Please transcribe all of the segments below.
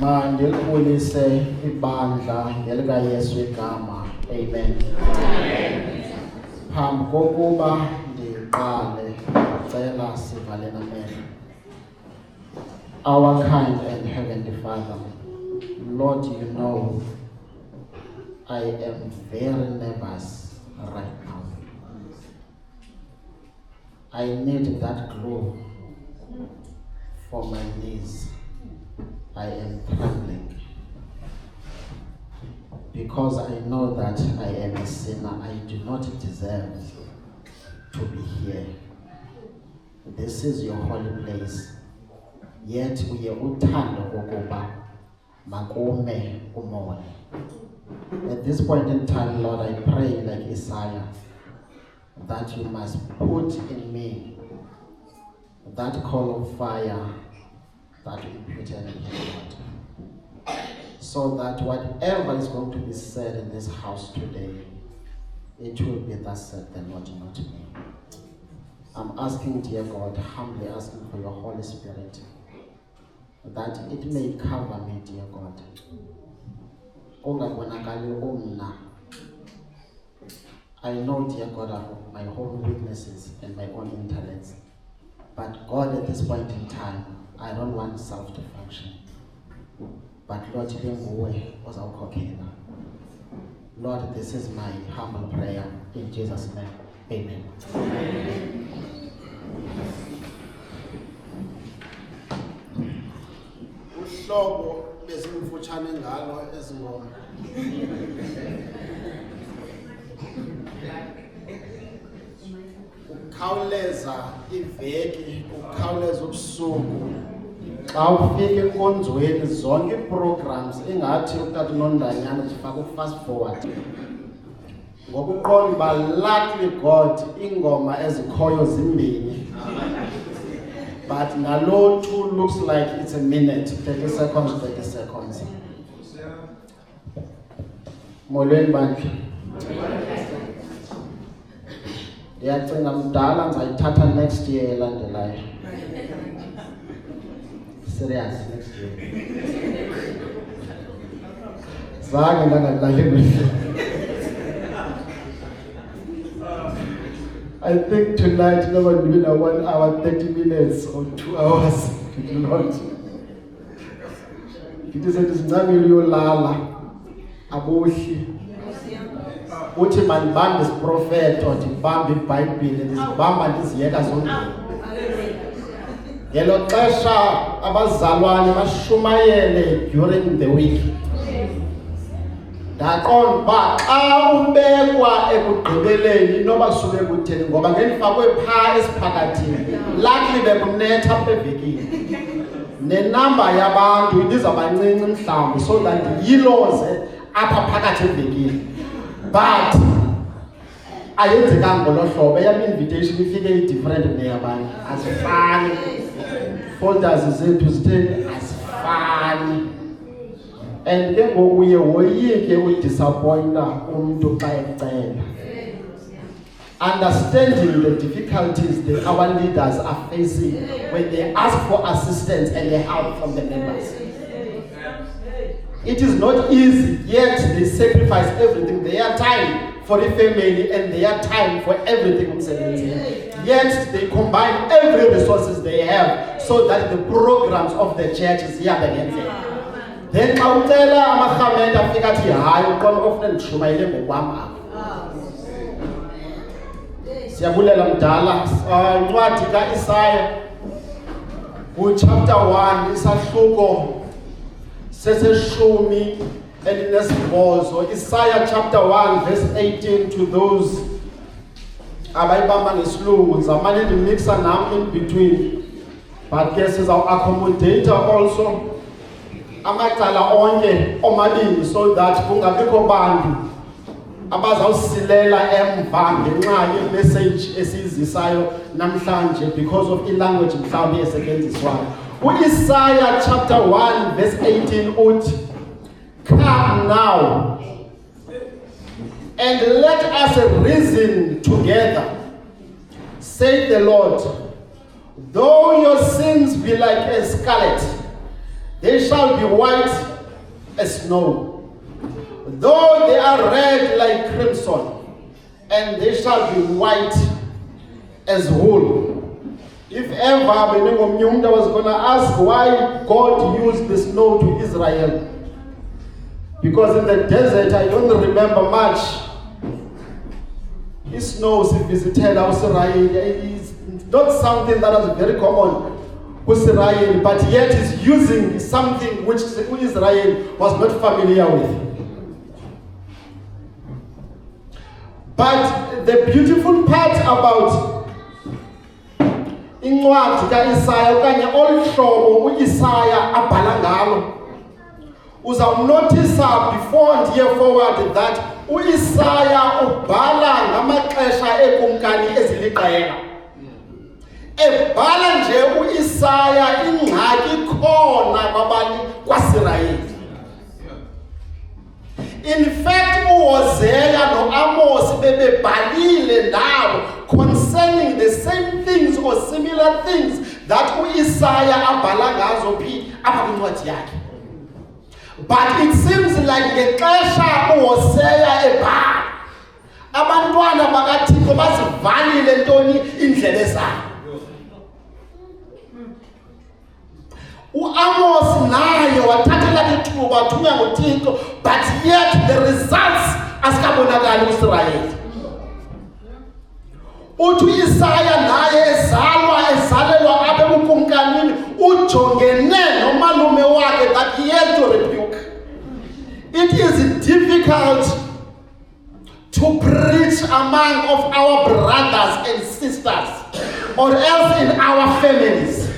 Mandilibulise ibandla ngelika Yesu igama. Amen. Phambi kokuba ndiqale ndicela sivaleni amehlo. Our kind and heavenly Father, Lord, you know I am very nervous right now. I need that glue for my knees. I am trembling because I know that I am a sinner. I do not deserve to be here. This is your holy place. Yet we are uthando kokuba makume umoya. At this point in time, Lord, I pray like Isaiah that you must put in me that call of fire that will return here, Lord. So that whatever is going to be said in this house today, it will be thus said the Lord, not me. I'm asking, dear God, humbly asking for your Holy Spirit, that it may cover me, dear God. I know, dear God, I have my own weaknesses and my own intellects. But God, at this point in time, I don't want self to function. But Lord, Lord, this is my humble prayer in Jesus' name. Amen. Uhlobo besimfutshane ngalo ezingoma. Ukukhawuleza iveki, ukukhawuleza ubusuku. Xa ufika enkonzweni zonke programs engathi utata uNondanyana zifaka fast forward. Ngokuqonda ba luckily God ingoma ezikhoyo zimbini. But nalo 2 looks like it's a minute, 30 seconds. Molweni bandla. Ndiyacinga mdala ndizayithatha next year elandelayo. Serious, next year. Zange ndangadlali. I think tonight no one will have 1 hour, 30 minutes or 2 hours. It will not. It is a disnamil yolala. Abushi. Uthi manibambe isprofet or ndibambe iBhayibhile ndizibamba ndiziyeka zonke. Ngelo xesha abazalwane bashumayele during the week. Ndaqonda uba xa ubekwa ekugqibeleni noba sube kutheni ngoba ngendifakwe phaa esiphakathini luckily bekunetha apha evekini nenamba yabantu ibizabancinci mhlawumbi so that yiloze apha phakathi evekini but ayenzekanga ngolo hlobo eyam invitation ifike i-different kuneyabanye azifani folders zethu zitheni azifani. And ke ngoku uye woyike udisappointa umuntu xa ecela. Understanding the difficulties that our leaders are facing when they ask for assistance and the help from the members. It is not easy, yet they sacrifice everything, their time for the family and their time for everything. Yet they combine every resources they have so that the programs of the church is here against them. Then xa ucela amakhamente afika athi hayi uqona ofuna ndishumayele ngokwam apha. Siyabulela mdala incwadi kaIsaya chapter 1 isahluko seseshumi elinesibhozo. Isaiah chapter 1 verse 18 to those abayibamba ngesilungu zamane ndimixa nam in between, but ke sizaw-accommodator also amacala onke omabini so that kungabikho bantu abazawusilela emva ngenxa yemessage esiyizisayo namhlanje because of ilanguage mhlawumbi esetyenziswayo. Isaiah chapter 1 verse 18 uthi, "Come now and let us reason together, saith the Lord. Though your sins be like as scarlet, they shall be white as snow. Though they are red like crimson, and they shall be white as wool." If ever Beningomnyumda was going to ask why God used the snow to Israel, because in the desert I don't remember much. Snow visited Israel. It's not something that was very common with Israel, but yet is using something which Israel was not familiar with. But the beautiful part about incwadi kaIsaya okanye oluhlobo uIsaya abhala ngalo, uzawunotisa before ndiye forward that uIsaya ubhala ngamaxesha ekumkani eziliqela. Ebhala nje uIsaya ingxaki khona bebhalile ndawo concerning the same things or similar things that uIsaiah abhala ngazo phi apha kwincwadi yakhe. But it seems like ngexesha uHosea ebhala abantwana bakaThixo basivalile ntoni indlebe zabo. uAmos naye wathathela ithuba wathunywa nguThixo, but yet the results asikabonakali kuIsrael. Uthi uIsaiah naye ezalelwa apha ebukumkanini ujongene nomalume wakhe that he had to rebuke. It is difficult to preach among of our brothers and sisters or else in our families.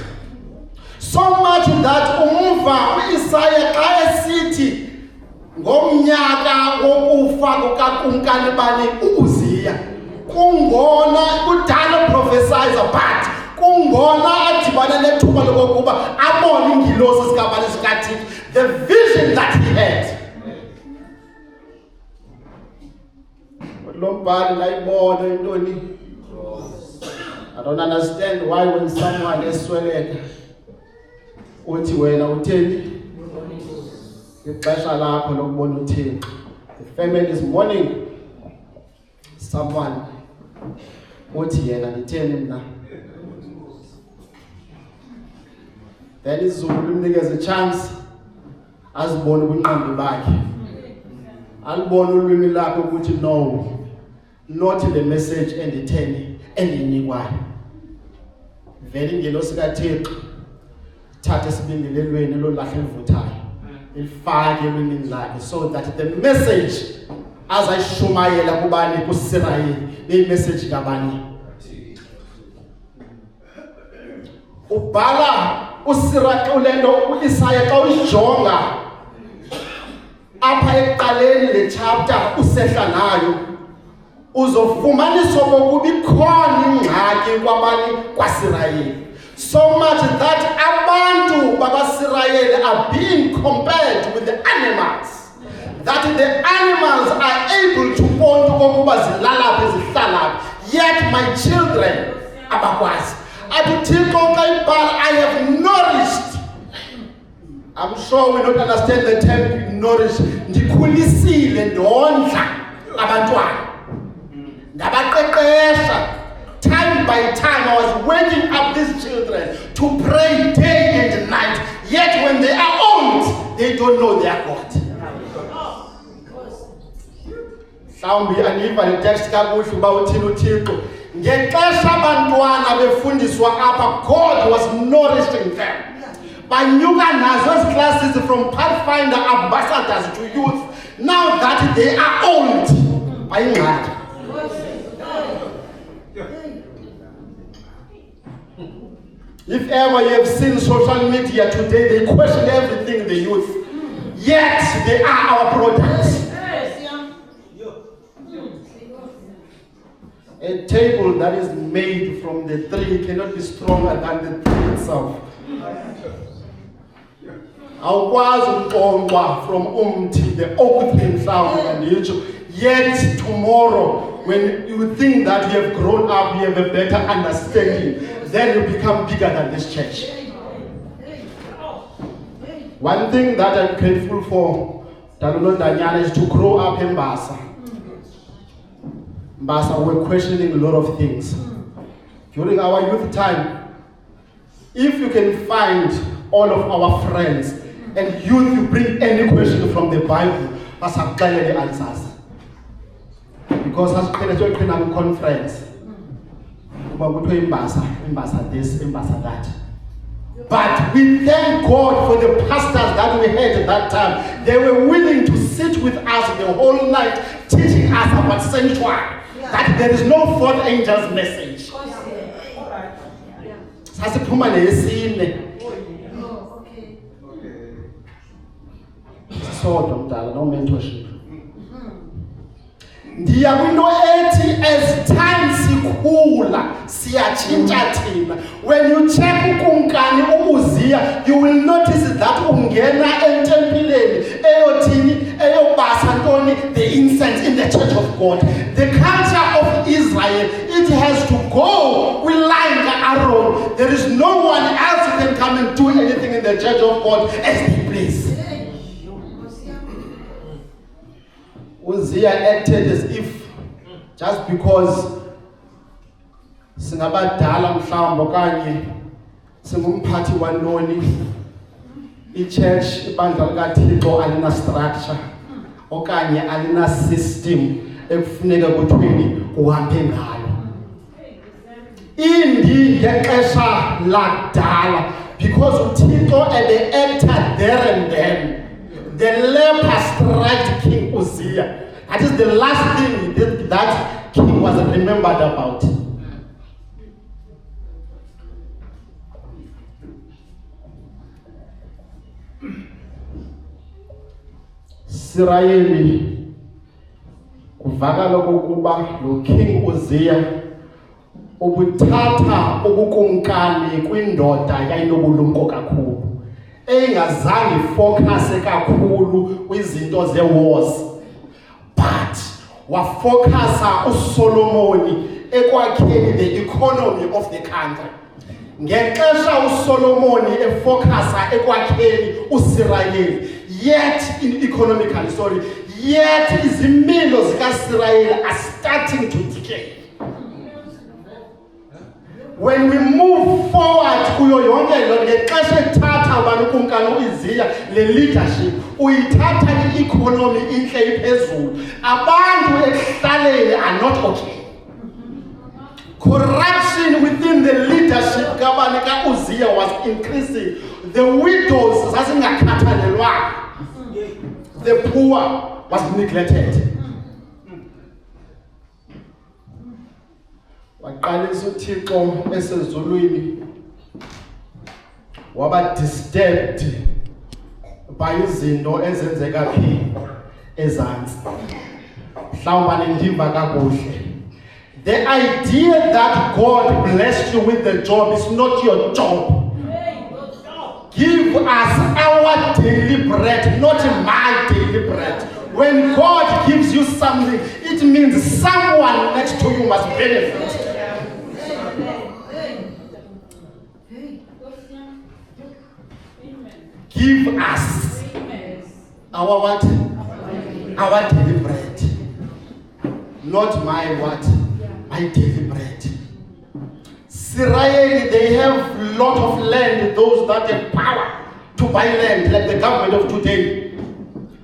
So much that umva uIsaiah xa esithi ngomnyaka wokufa kukakumkani bani uUzziya kungona kudala prophesies about kungona adibana nethuba lokuba abone ingilosi sikabani sikaThixo, the vision that he had. Lombali layibona intoni. I don't understand why when someone esweleka uthi wena utheni ixesha lakho lokubona uThixo. The family is mourning someone uthi yena ngitheni mina. Then izulu limnikeza a chance azibone ubunqambi bakhe, alibone ulwimi lakhe ukuthi no, not the message enditheni endinikwayo. Vele ingelosi kaThixo thatha isibingelelweni lolahla elivuthayo ilifake elwimini lakhe so that the message azayishumayela kubani kuIsrael beyimessage kabani. Ubhala ulento uIsaiah xa uyijonga apha ekuqaleni le chapter usehla nayo uzofumanisa ukuba ikhona ingxaki kwabani kwaIsrael. So much that abantu bakaIsrael are being compared with the animals. That the animals are able to point ukuba zilalaphi zihlalaphi. Yet my children abakwazi. Aduthixo xa ibhala I have nourished. I'm sure we don't understand the term nourish. Ndikhulisile ndondla abantwana. Ndabaqeqesha. Time by time I was waking up these children to pray day and night. Yet when they are old, they don't know their God. Mhlawumbi aniva le text kakuhle uba uthini uThixo. Ngexesha abantwana befundiswa apha, God was nourishing them. Banyuka nazo ezi classes from Pathfinder ambassadors to youth. Now that they are old, bayingxaki. If ever you have seen social media today, they question everything in the youth. Yet they are our products. A table that is made from the tree cannot be stronger than the tree itself. Awukwazi ukuqonkwa from umthi, the oak tree mhlawumbe anditsho. Yet tomorrow, when you think that you have grown up, you have a better understanding, then you become bigger than this church. One thing that I'm grateful for, Dalulo Danyana, is to grow up in Mbasa. Mbasa, we're questioning a lot of things. During our youth time, if you can find all of our friends and youth, you bring any question from the Bible, that's how clear the answers. Because as we can have a conference, Mbasa this, Mbasa that. But we thank God for the pastors that we had at that time. They were willing to sit with us the whole night, teaching us about sanctuary. That there is no fourth angel's message. Sasiphuma nesine. So no mentorship. Ndiya kwinto ethi as time sikhula siyatshintsha thina. When you check ukumkani uUzziya, you will notice that ungena entempileni eyothini eyobasa ntoni burn the incense in the church of God. The culture of Israel, it has to go with line Aaron. There is no one else who can come and do anything in the church of God as they please. Uzziah acted as if just because singabadala mhlawumbe okanye singumphathi wanoni i-church ibandla likaThixo alina structure okanye alina system ekufuneka kuthweni uhambe ngalo. Indi ngexesha lakudala because uThixo ebe-acted there and then. The leper struck King Uzziah. That is the last thing that king was remembered about. Israeli kuvakala kokuba lo King Uzziah ubuthatha ubukumkani kwindoda yayinobulumko kakhulu engazange focus kakhulu kwizinto ze-wars, but wafocusa uSolomon ekwakheni the economy of the country. Ngexesha uSolomon efocusa ekwakheni uSirayeli, yet izimilo zikaSirayeli are starting to decay. When we move forward kuyo yonke lo ngexesha ethatha ubani ukumkani uIzia le leadership uyithatha i-economy inhle iphezulu, abantu ekuhlaleni are not okay. Corruption within the leadership kabani kaUzziah was increasing. The widows zazingakhathalelwanga, the poor was neglected. Waqalisa uThixo esezulwini waba disturbed by izinto ezenzeka phi ezantsi. Mhlawumbe nindimva kakuhle. The idea that God blessed you with the job is not your job. Give us our daily bread, not my daily bread. When God gives you something, it means someone next to you must benefit. Give us our what? Our daily bread. Not my what? My daily bread. Israel, they have a lot of land, those that have power to buy land, like the government of today.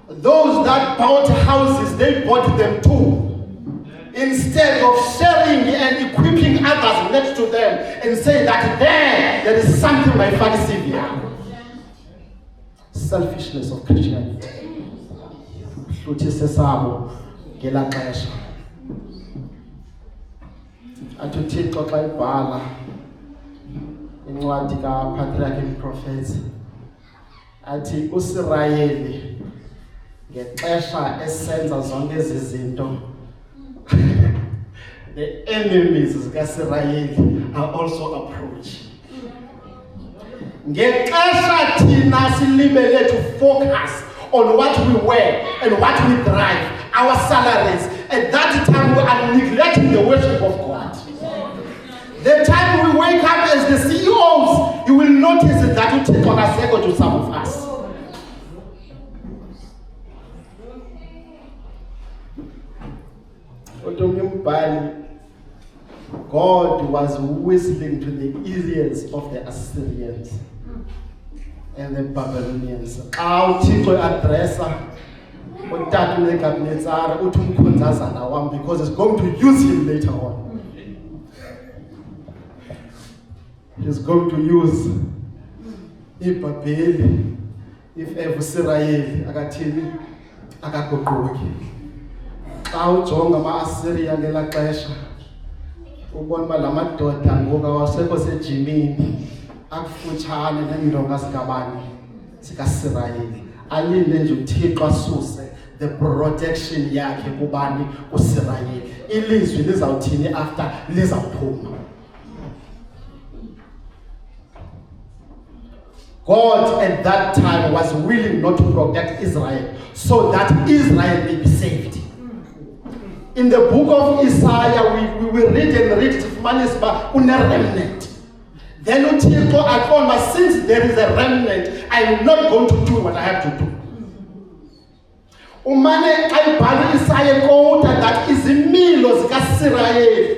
Those that bought houses, they bought them too. Instead of sharing and equipping others next to them and say that there is something my father see here. Selfishness of Christianity. Hluthi sesabo ngela xesha. Athi uThixo xa ibhala incwadi kaPatriarch and Prophets athi uSirayeli ngexesha esenza zonke ezi zinto the enemies zikaSirayeli are also approaching. Ngexesha thina silibele to focus on what we wear and what we drive, our salaries, at that time we are neglecting the worship of God. The time we wake up as the CEOs, you will notice that we take on a second to some of us. God was whistling to the ears of the Assyrians and the Babylonians. Because it's going to use him later on. He's going to use Ibabeli if ever Israel akathini akagoqoki. Xa ujonga ama-Assyria ngela xesha ubona uba la madoda ngoku awasekho sejimini akufutshane neendonga zikabani zikaSirayeli. Alinde nje uThixo asuse the protection yakhe kubani uSirayeli. Ilizwi lizawuthini after lizawuphuma. God at that time was willing not to protect Israel so that Israel may be saved. In the book of Isaiah, we read and read to remnant. Then uThixo aqonda, since there is a remnant, I am not going to do what I have to do. Umane ayibhala Isaiah kodwa that izimilo zikaSirayeli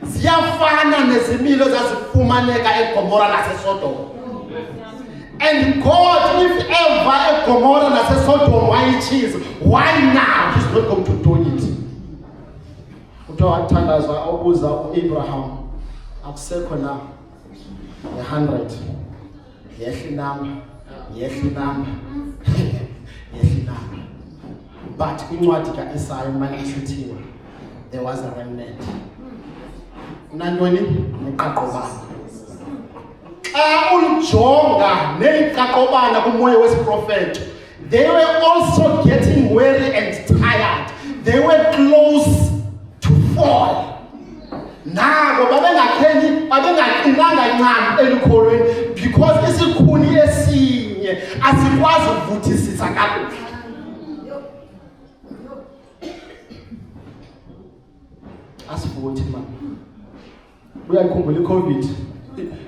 ziyafana nezimilo zazifumaneka eGomora naseSodom. And God, if ever eGomora naseSodom wayichiza, why now he's not going to do it? Uthiwa wathandaza obuza uAbraham, akusekho na 100 yehla inamba but incwadi kaIsaiah manje isithiwa there was a remnant. Nantoni neqaqobana. Xa ulijonga neqaqobana kumoya wesiprofeto, they were also getting weary and tired. They were close to fall. Nabo babengaqinanga ncam elikholweni because isikhuni esinye asikwazi ukuvuthisisa kakuhle. Asivuthi man. Uyakhumbula iCovid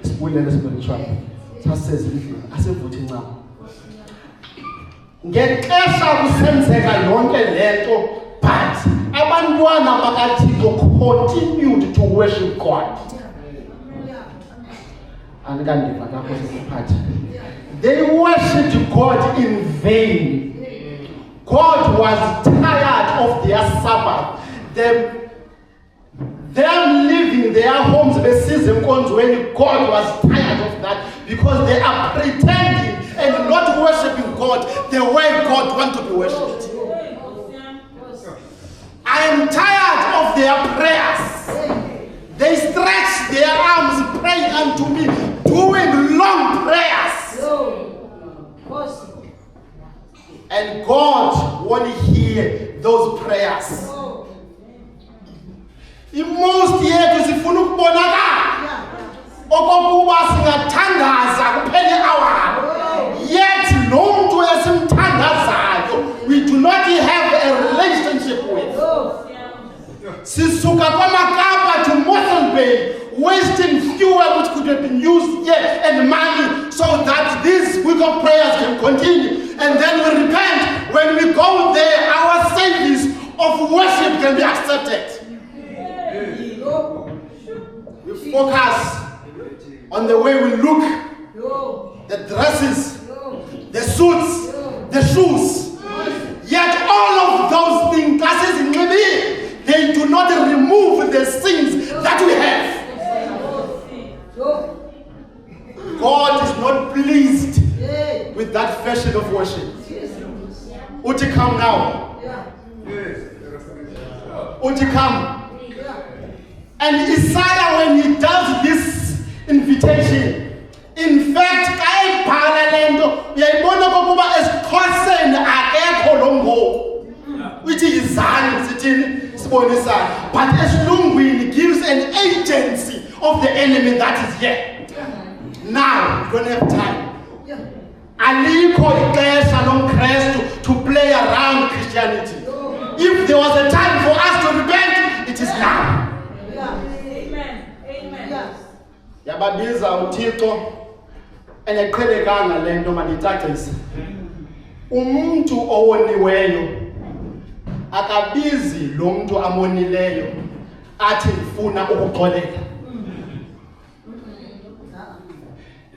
sibulele spiritual. Sasezindlini asivuthi ncam. Ngexesha kusenzeka yonke lento, but abantwana bakaThixo continued to worship God. Andikandiva lapho sesiphatha. They worshipped God in vain. God was tired of their Sabbath. Them living their homes besizwe enkonzweni, God was tired of that because they are pretending and not worshiping God the way God wants to be worshipped. I am tired of their prayers. They stretch their arms praying unto me, doing long prayers. And God won't hear those prayers. Most yethu sifuna ukubonakala okokuba singathandaza kuphele hour, yet lo muntu esimthandazayo we do not have a relationship with. Sisuka kwaMakapa to Mossel Bay, wasting fuel which could have been used here and money so that this week of prayers can continue, and then we repent. When we go there, our service of worship can be accepted. We focus on the way we look, the dresses, the suits, the shoes. Yet all of those things, they do not remove the sins that we have. God is not pleased with that fashion of worship. Uti come now. Uti come. And Isaiah, when he does this invitation, in fact, which is but esilungwini gives an agency of the enemy that is here. Now, we don't have time. Alikho ixesha lomKristu to play around Christianity. If there was a time for us to repent, it is now. Yababiza uThixo eneqhelekanga lento mandicacise. Umuntu owoniweyo akabizi lo muntu amonileyo athi ngifuna ukuxolela.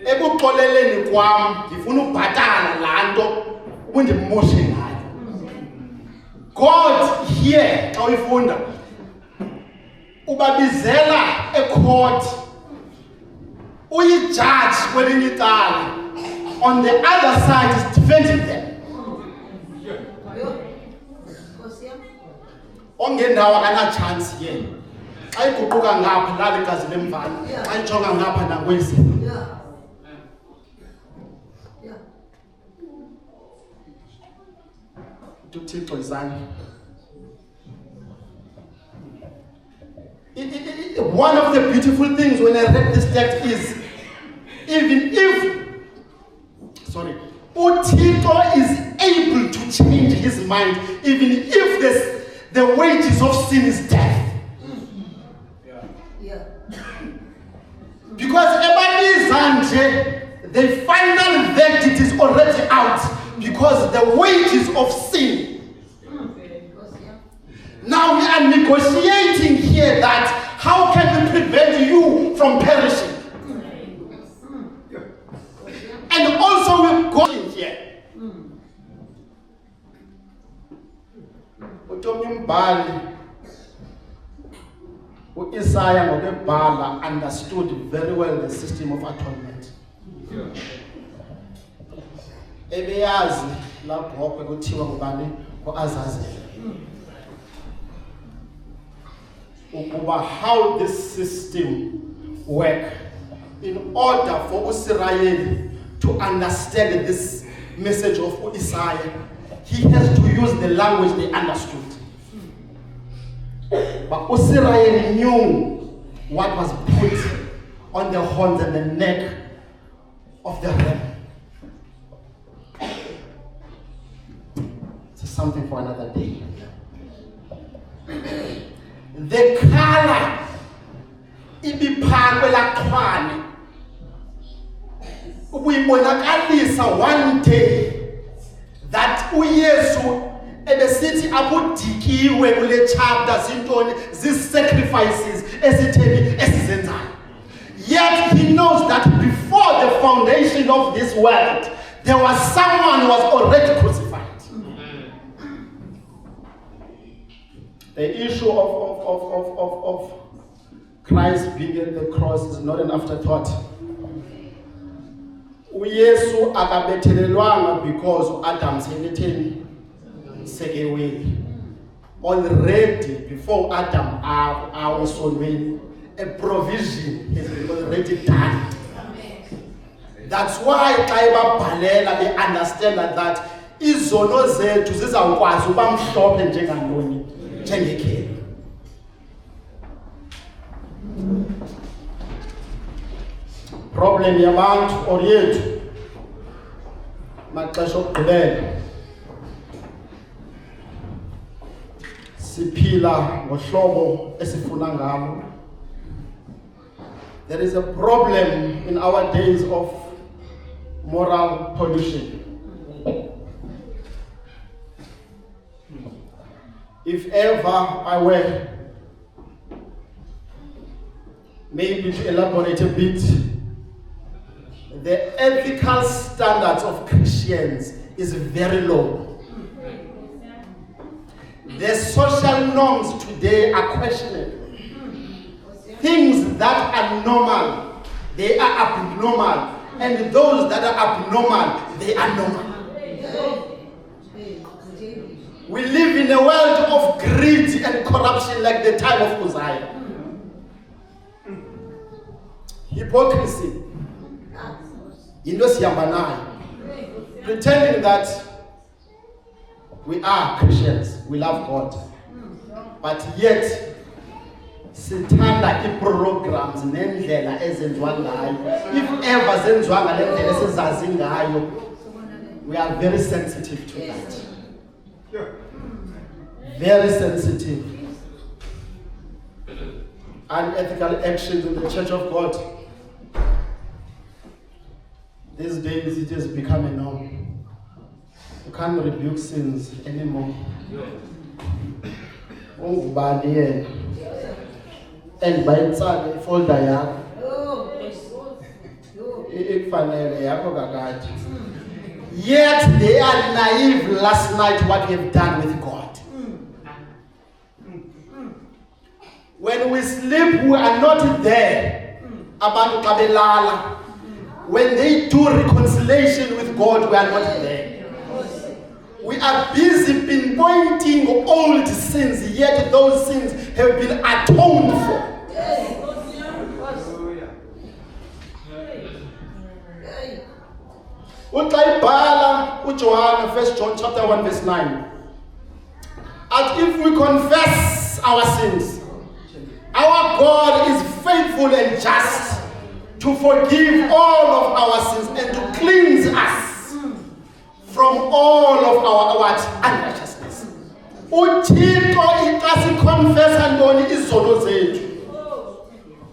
Ekuxoleleni kwami ngifuna ubhatala lanto ubundimoshe ngayo. God here xa uyifunda ubabizela ecourt, uyi-judge kwelinye icala, on the other side is defending them. Ongendawo akana-chance ye. Xa iguquka ngapha lali igazi lemvana, xa ijonga ngapha nakwezi. uThixo izandla. One of the beautiful things when I read this text is, even if uThixo is able to change his mind even if the wages of sin is death. Because the final verdict is already out because the wages of sin. Now we are negotiating here that how can we prevent you from perishing? And also we're going here. Isaiah ngokebhala understood very well the system of atonement. Ebeyazi lapho kuthiwa ngubani ngoAzazel. Ukuba how this system work in order for Israel to understand this message of Isaiah, he has to use the language they understood. But Israel knew what was put on the horns and the neck of the ram. This is something for another day. The color ibiphakwe laxhwane ukuyibonakalisa one day that uYesu ebesithi abudikiwe kule chapter zintoni sacrifices esitheni esizenzayo. Yet he knows that before the foundation of this world there was someone who was already crucified. The issue of Christ being at the cross is not an afterthought. uYesu akabethelelwanga because Adam sebetheni sekeweli. Already before Adam awesonweni, a provision has already done. That's why xa ebabhalela they understand that izono zethu zizawukwazi uba mhlophe njengantoni njengekheli. Problem yabantu or yethu maxesha okugqibela siphila ngohlobo esifuna ngalo. There is a problem in our days of moral pollution. If ever I were maybe to elaborate a bit, the ethical standards of Christians is very low. The social norms today are questionable. Things that are normal, they are abnormal. And those that are abnormal, they are normal. We live in a world of greed and corruption like the time of Uzziah. Hypocrisy. Pretending that we are Christians, we love God. But yet, sithanda i-programs nendlela ezenziwa ngayo. If ever zenziwa ngale ndlela esizazi ngayo, we are very sensitive to that. Very sensitive. Unethical actions in the Church of God. These days it has become a norm. You can't rebuke sins anymore. Ungubani yena? And by inside folder yakho. Ikufanele yakho kakade. Yet they are naive last night what we have done with God. When we sleep, we are not there. Abantu xa belala. When they do reconciliation with God, we are not there. We are busy pinpointing old sins, yet those sins have been atoned for. Uxayibhala uJohn 1 John chapter 1 verse 9. And if we confess our sins, our God is faithful and just to forgive all of our sins and to cleanse us from all of our what? Unrighteousness. Uthixo xa siconfessa ntoni izono zethu.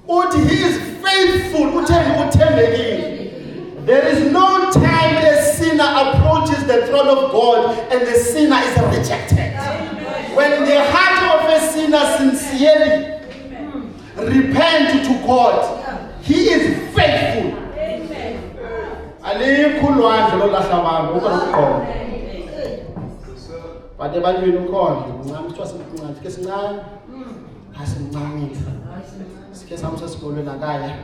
Uthi he is faithful, uthembekile. There is no time a sinner approaches the throne of God and the sinner is rejected. When the heart of a sinner sincerely repent to God, he is faithful. Alikho ulwandle lolahla abantu ukona. But ebantwini ukhona ngincane kuthiwa simncane ke sincane. Asimncane. Sike samsa sikolweni akaya.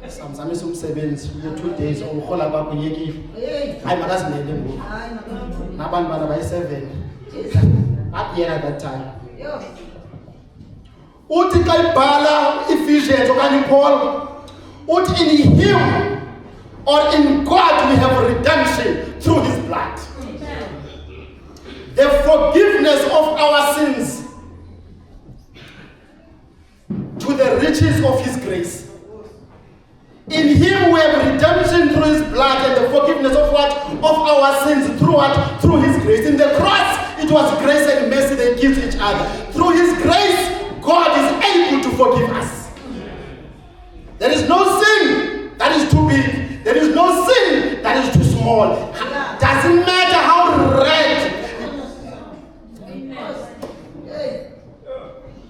Samzamisa umsebenzi uye 2 days uhola kwakho yekile. Hayi makazinele ngoku. Nabantu bana bayi7. At the end of that time. Uthi xa ibhala Ephesians okanye Paul, uthi in him or in God we have redemption through his blood. The forgiveness of our sins to the riches of his grace. In him we have redemption through his blood and the forgiveness of what? Of our sins through what? Through his grace. In the cross, it was grace and mercy they give each other. Through his grace, God is able to forgive us. There is no sin that is too big. There is no sin that is too small. Doesn't matter how red.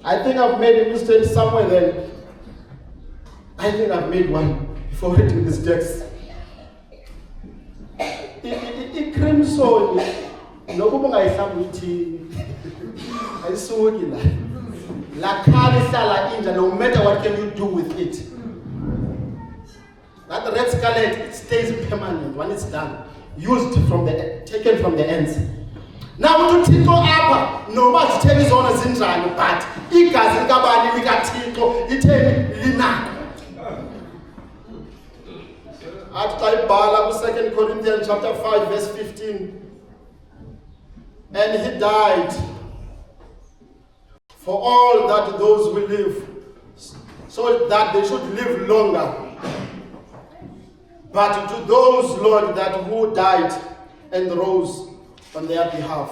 I think I've made a mistake somewhere there. I think I've made one before reading this text. I-crimson nokuba ungayihlamba uthini ayisuki la. La khali hlala inja, no matter what can you do with it. That red scarlet, it stays permanent when it's done. Taken from the ends. Now to Tito Abba, no matter ten zona zinjani, but igazi likabani likaThixo itheni linako. At Taibala, 2 Corinthians chapter 5, verse 15. And he died for all that those who live, so that they should live longer. But to those, Lord, that who died and rose on their behalf.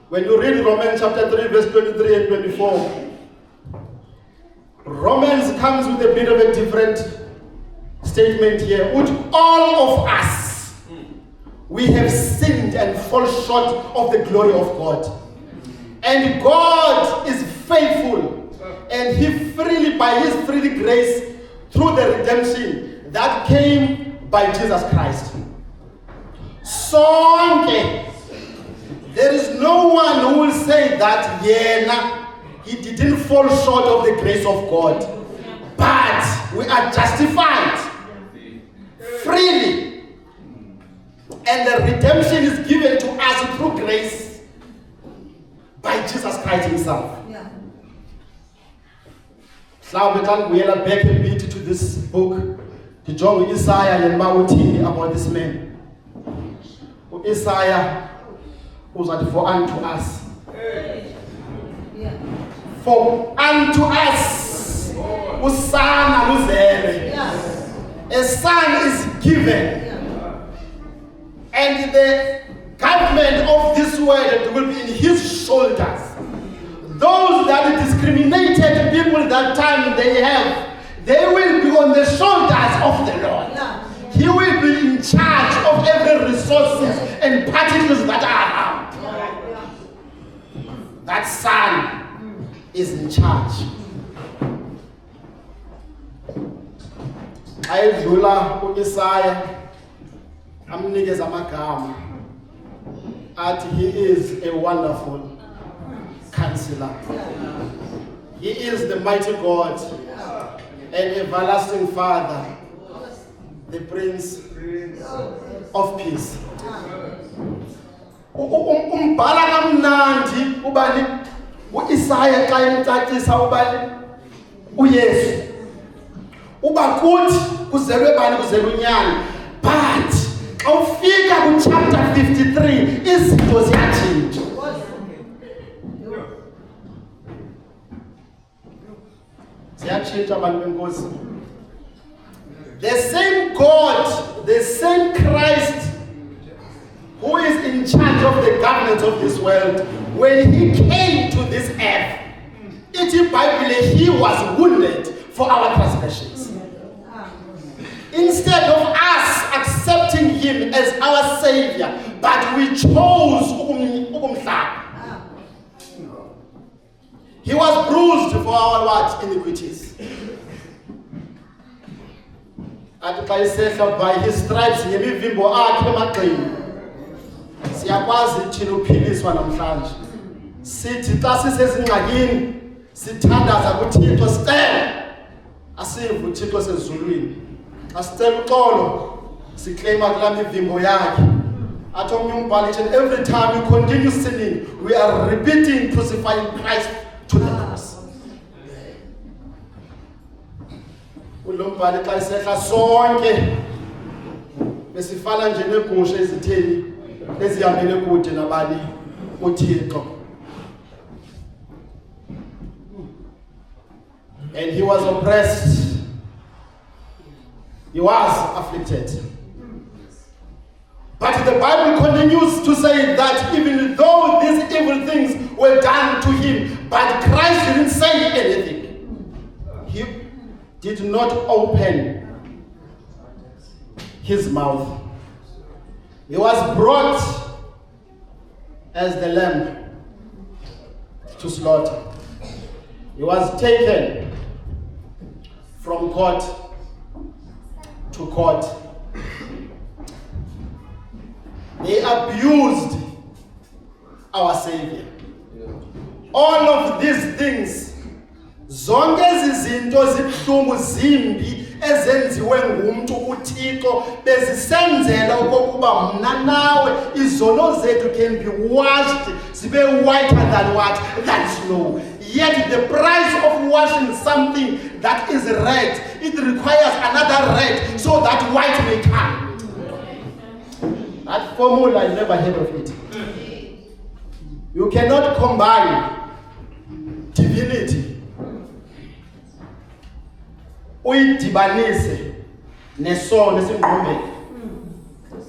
When you read Romans chapter 3, verse 23 and 24, Romans comes with a bit of a different statement here. With all of us, we have sinned and fall short of the glory of God. And God is faithful, and he freely, by his free grace, through the redemption that came by Jesus Christ. Sonke, there is no one who will say that he didn't fall short of the grace of God. But we are justified freely. And the redemption is given to us through grace by Jesus Christ himself. Now we can go back a bit to this book. The John Isaiah and Mauti about this man. Isaiah was at for unto us. For unto us, Usana Luzere. A son is given. And the government of this world will be in his shoulders. Those that discriminated people that time they will be on the shoulders of the Lord. He will be in charge of every resources and particles that are around. That son is in charge. Ayedlula uIsaiah amnikeza amagama athi he is a wonderful counselor. He is the mighty God and everlasting Father, the Prince of Peace. Umbhala kamnandi ubani uIsaiah xa emcacisa ubani uYesu. Uba kuthi kuzelwe bani kuzelwe unyana. But xa ufika ku chapter 53 izinto ziyatshintsha. Ziyatshintsha abantu benkosi. The same God, the same Christ charge of the governance of this world, when he came to this earth, it Bible, he was wounded for our transgressions. Instead of us accepting him as our savior, but we chose ukumhlaba. He was bruised for our what? Iniquities. And by his stripes, yemivimbo akhe emagxeni. Siyakwazi thina uphiliswa namhlanje. Sithi xa sisezingxakini, sithandaza kuThixo sicela. Asive uThixo sezulwini. Asicela uxolo, siclaima kula mivimbo yakhe. Athi omnye umbhali ethi, every time we continue sinning, we are repeating crucifying Christ to the cross. Ulombhali xa isehla sonke besifana nje negusha ezitheni ezihambele kude nabani uThixo. And he was oppressed. He was afflicted. But the Bible continues to say that even though these evil things were done to him, but Christ didn't say anything. He did not open his mouth. He was brought as the lamb to slaughter. He was taken from court to court. They abused our Savior. All of these things, zonke izinto zibuhlungu zimbi ezenziwe ngumuntu uThixo bezisenzela okokuba mna nawe izono zethu can be washed zibe whiter than what? Than snow. Yet the price of washing something that is red, it requires another red so that white may come. That formula, I never heard of it. You cannot combine divinity. Uyidibanise nesono esingqombeni.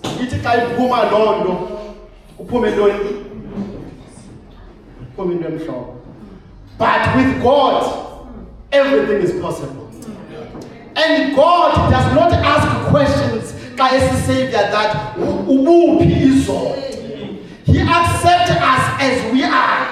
Ithi xa iphuma londo uphume ntoni? Uphume into emhlophe. But with God, everything is possible. And God does not ask questions as a Savior that He accepts us as we are.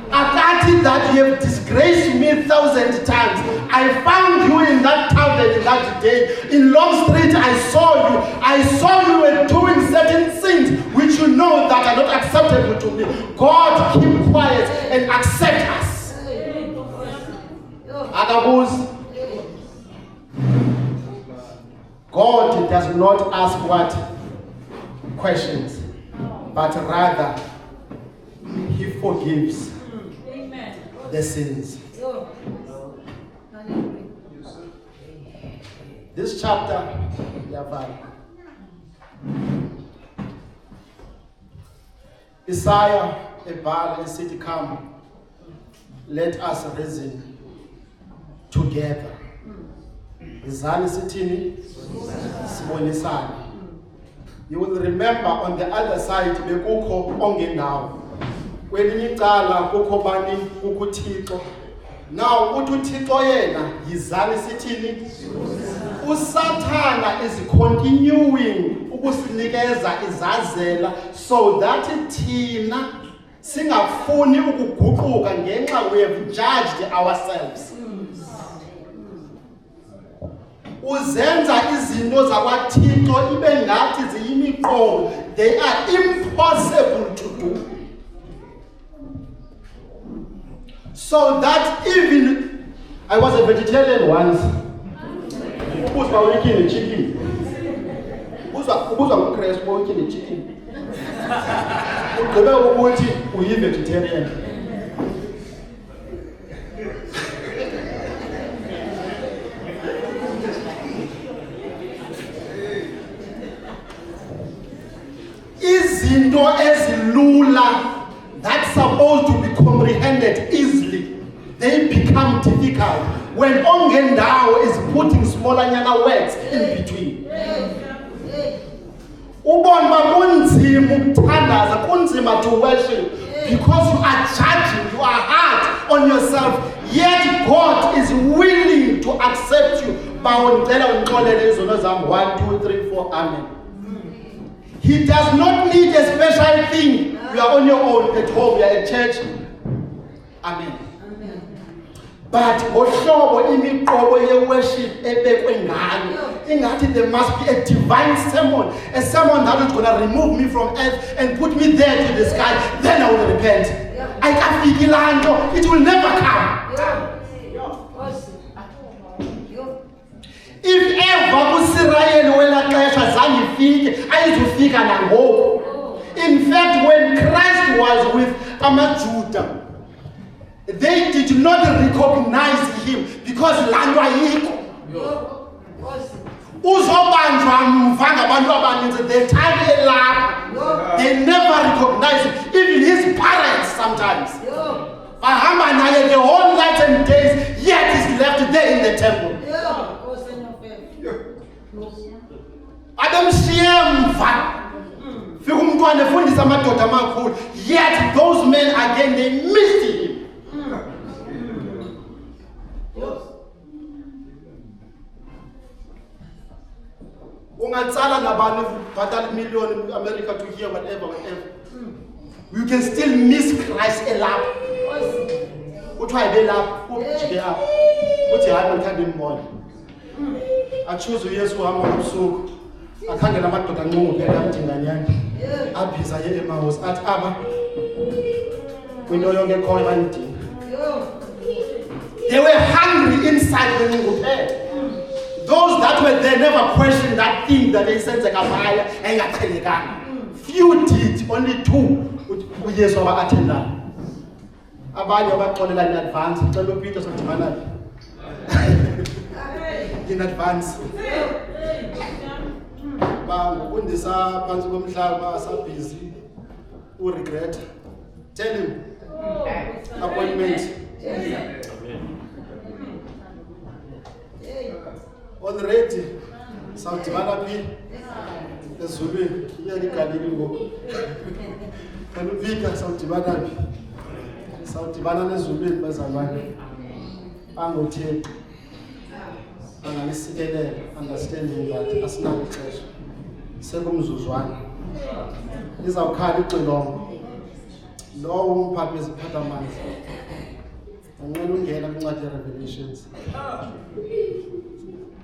Akati that you have disgraced me 1,000 times. I found you in that tavern that day. In Long Street, I saw you. I saw you were doing certain things which you know that are not acceptable to me. God, keep quiet and accept us. God does not ask what? Questions. But rather, He forgives the sins. This chapter, Isaiah, ebhala esithi, come, let us reason together. Izani sithini? Sibonisane. You will remember on the other side bekukho ongenawo. Kwelinye icala kukho bani? Kukho uThixo. Now uthi uThixo yena yizani sithini? USathana is continuing ukusinikeza izazela so that thina singafuni ukuguquka ngenxa we have judged ourselves. Uzenza izinto zakwaThixo ibe ngathi ziyimiqongo. They are impossible to do. So that even I was a vegetarian once. Ubuzwa uyikini chicken. Ubuzwa uChristu uyikini chicken. Ugqibe ukuthi uyi-vegetarian. Izinto ezilula that's supposed to be comprehended easily, they become difficult when ongendawo is putting smaller nyana words in between. Ubona kunzima ukuthandaza, kunzima to worship because you are judging, you are hard on yourself, yet God is willing to accept you. 1, 2, 3, 4, amen. He does not need a special thing. You are on your own at home, you are at church. Amen. But ngohlobo imiqobo ye-worship ebekwe ngayo ingathi there must be a divine sermon, a sermon that is going to remove me from earth and put me there to the sky, then I will repent. Ayikafiki laa nto, it will never come. If ever kuSirayeli wela xesha zange ifike ayizufika nangoku. In fact, when Christ was with amaJuda, they did not recognize him because lanto ayikho. Uzobanjwa mva ngabantu abaninzi, the time elapha, they never recognize him. Even his parents sometimes. Bahamba naye the whole night and days, yet he's left there in the temple. Abemshiye mva. Fika umntwana efundisa amadoda amakhulu, yet those men again they missed him. Ungatsala nabani bhatal million in America to hear whatever. You can still miss Christ elapha. Uthiwa ibelapha, ujike apha. Uthi hayi ngithanda imbona. Achoose uYesu hamba ngobusuku. Akhangela amadoda anqungu phela amdinganyana. Abhiza ye Emmaus athi aba kwinto yonke ekhoyo bayidinga. They were hungry inside the nguphe. Those that were there never questioned that thing that they said zakafaya engaqhelekanga. Few did, only 2 uYesu aba-attenda. Abanye abaxolela in advance, ucela uPeter sodibana in advance. Ngokundisa phansi komhlaba asabhizi uregret. Tell him appointment. Already sawudibana phi ezulwini iyake igaleli ngoku. Kanti uVika sawudibana phi? Sawudibana nezulwini bazalwane. Bangothixo. Anganisikelele, understanding that asinalo ixesha. Sekumzuzwana. Izawukhala ixilongo. Lowo umphathi weziphathamandla. Unqena ungena kwincwadi yeRevelations.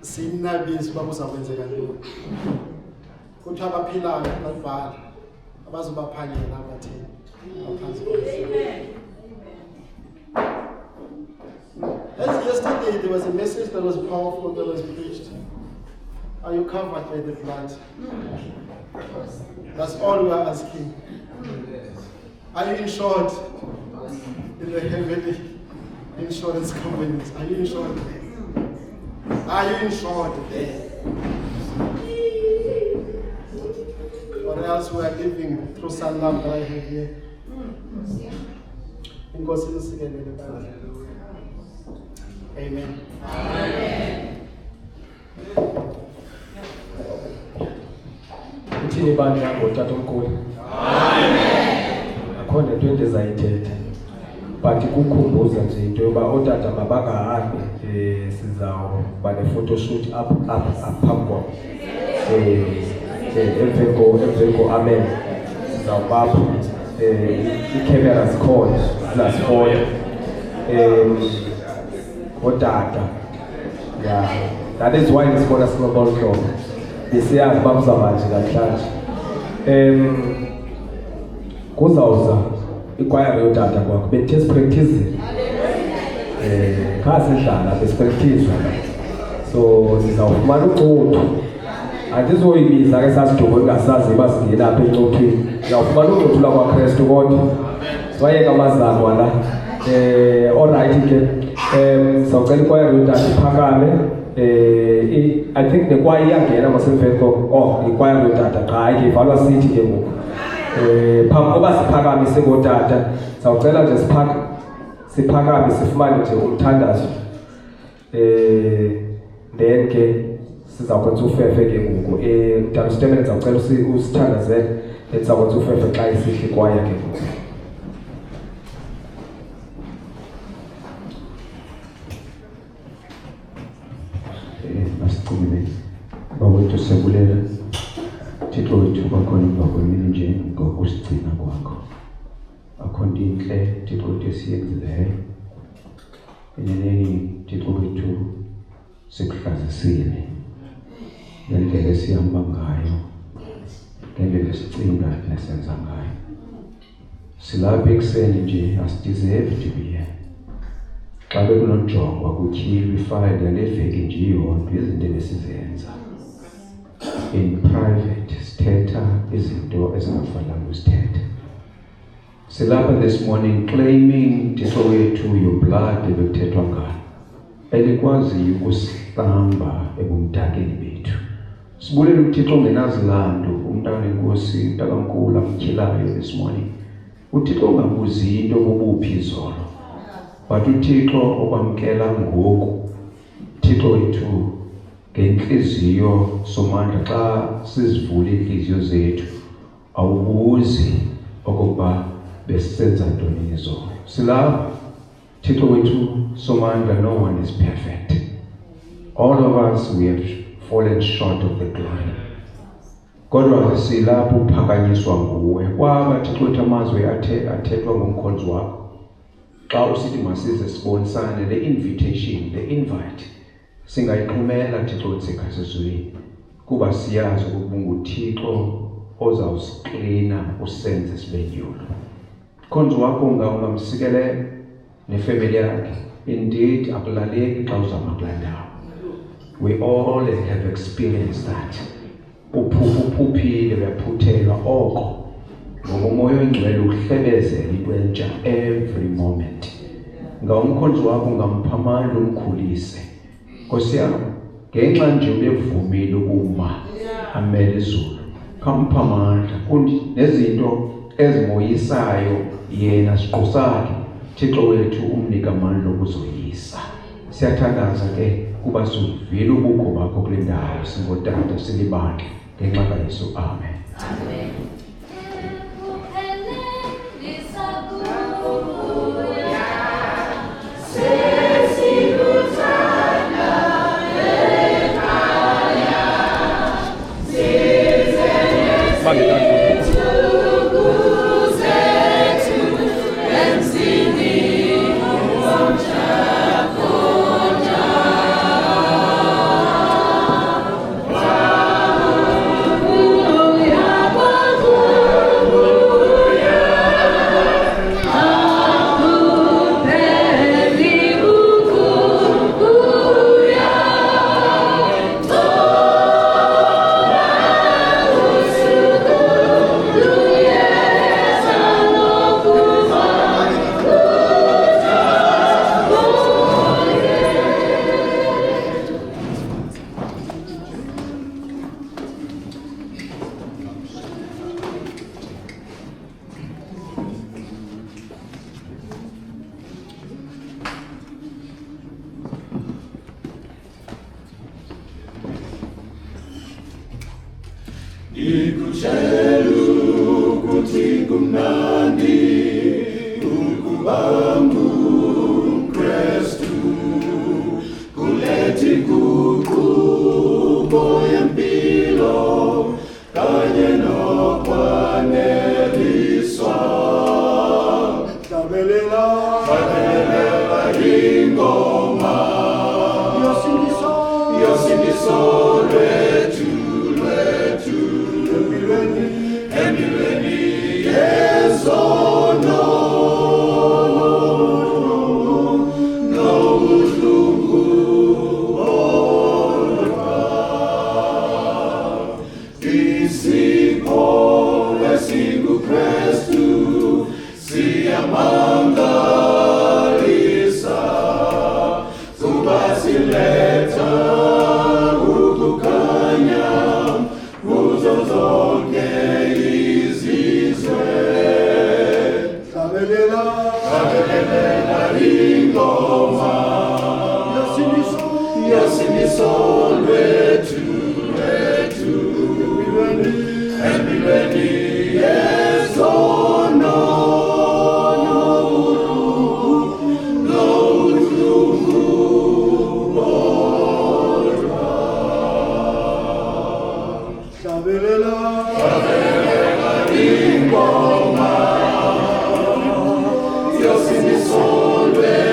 Sinabisi bakuzakwenzeka ntoni. Kuthiwa abaphilayo babhala abazobaphangela abatheni ngaphansi komhlaba. As yesterday there was a message that was powerful that was preached. Are you covered by the blood? That's all we are asking. Are you insured in the heavenly insurance companies? Are you insured? Are you insured there? Or else we are living through some love that I have here. In God's name. Amen. Uthini bandla ngotata omkhulu? Amen. Akho nento endizayithetha. But kukhumbuza nje into yoba otata mabangahambi sizawuba ne-photo shoot up phambi kwabo. Emveni ko amen. Sizawubapha ii-camera zikhona zizasifona. Otata. Yeah. That is why nisibona sinobona uhlobo. Besiyazi uba kuzawuba nje namhlanje. Kuzawuza ikwayari yotata kwakho bethe sipractice. Khasidlala besipractice. So sizawufumana ucuthu. Andizoyibiza ke sasidubo engasazi basingena apha encothweni. Sizawufumana ucuthu lakwaKristu kodwa. Siwayeka amazalwa la. Alright ke. Sawucela ikwayari yotata iphakame. I think nekwaya iyangena masemveni ko ikwayari yotata qha hayi ivalwa sithi ke ngoku. Phambi koba siphakamise ngotata sawucela nje siphakame sifumane nje umthandazo then ke sizakwenza ufefe ke ngoku mntana uStemele sawucela usithandazele Let's have to fair for Christ if you quiet ke. Masicime bawethu sebulela Thixo wethu bakhona bakwemini nje ngokusigcina kwakho akhona inhle Thixo wethu esiyenzileyo eneneni Thixo wethu sikuhlazisile ngendlela esihamba ngayo ngendlela esicinga nesenza ngayo silapha ekuseni nje asideserve to be here xa bekunojongwa kutyhilwe ifayile yaleveki nje iyodwa izinto ebesizenza in private sithetha izinto ezingafanelanga usithetha silapha this morning claiming Thixo wethu your blood ebekuthethwa ngalo elikwaziyo ukusihlamba ebumdakeni bethu sibulela uThixo ongenazilando umntana enkosi mntakankulu amtyhilayo this morning uThixo ongabuzi into bobuphi izolo but uThixo okwamkela ngoku Thixo wethu ngenhliziyo somandla xa sizivula inhliziyo zethu awubuzi okokuba besisenza ntoni izolo silapha Thixo wethu somandla no one is perfect all of us we have fallen short of the glory kodwa silapho uphakanyiswa nguwe kwaba Thixo wethu amazwi athethwa ngomkhonzi wakho xa usithi masize sibonisane le invitation the invite singayiqhumela Thixo wethu ekhasezweni kuba siyazi ukuba nguThixo ozawusiklina usenze sibenyulo khonzi wakho ungamsikelela nefamily yakhe indeed akulaleki xa uzama kulandawo we all have experienced that uphuphile uyaphuthelwa oko ngoba umoya oyingcwele uhlebezela intwentsha every moment ngawumkhonzi wakho ngampha amandla umkhulise Nkosi yami ngenxa nje ubevumile ukuma amele izulu kampha amandla kundi nezinto ezimoyisayo yena siqu sakhe Thixo wethu umnika amandla okuzoyisa siyathandaza ke kuba sivile ubukho bakho kule ndawo singotata silibandla ngenxa kaYesu amen amen. Emilweni Dios in the soul.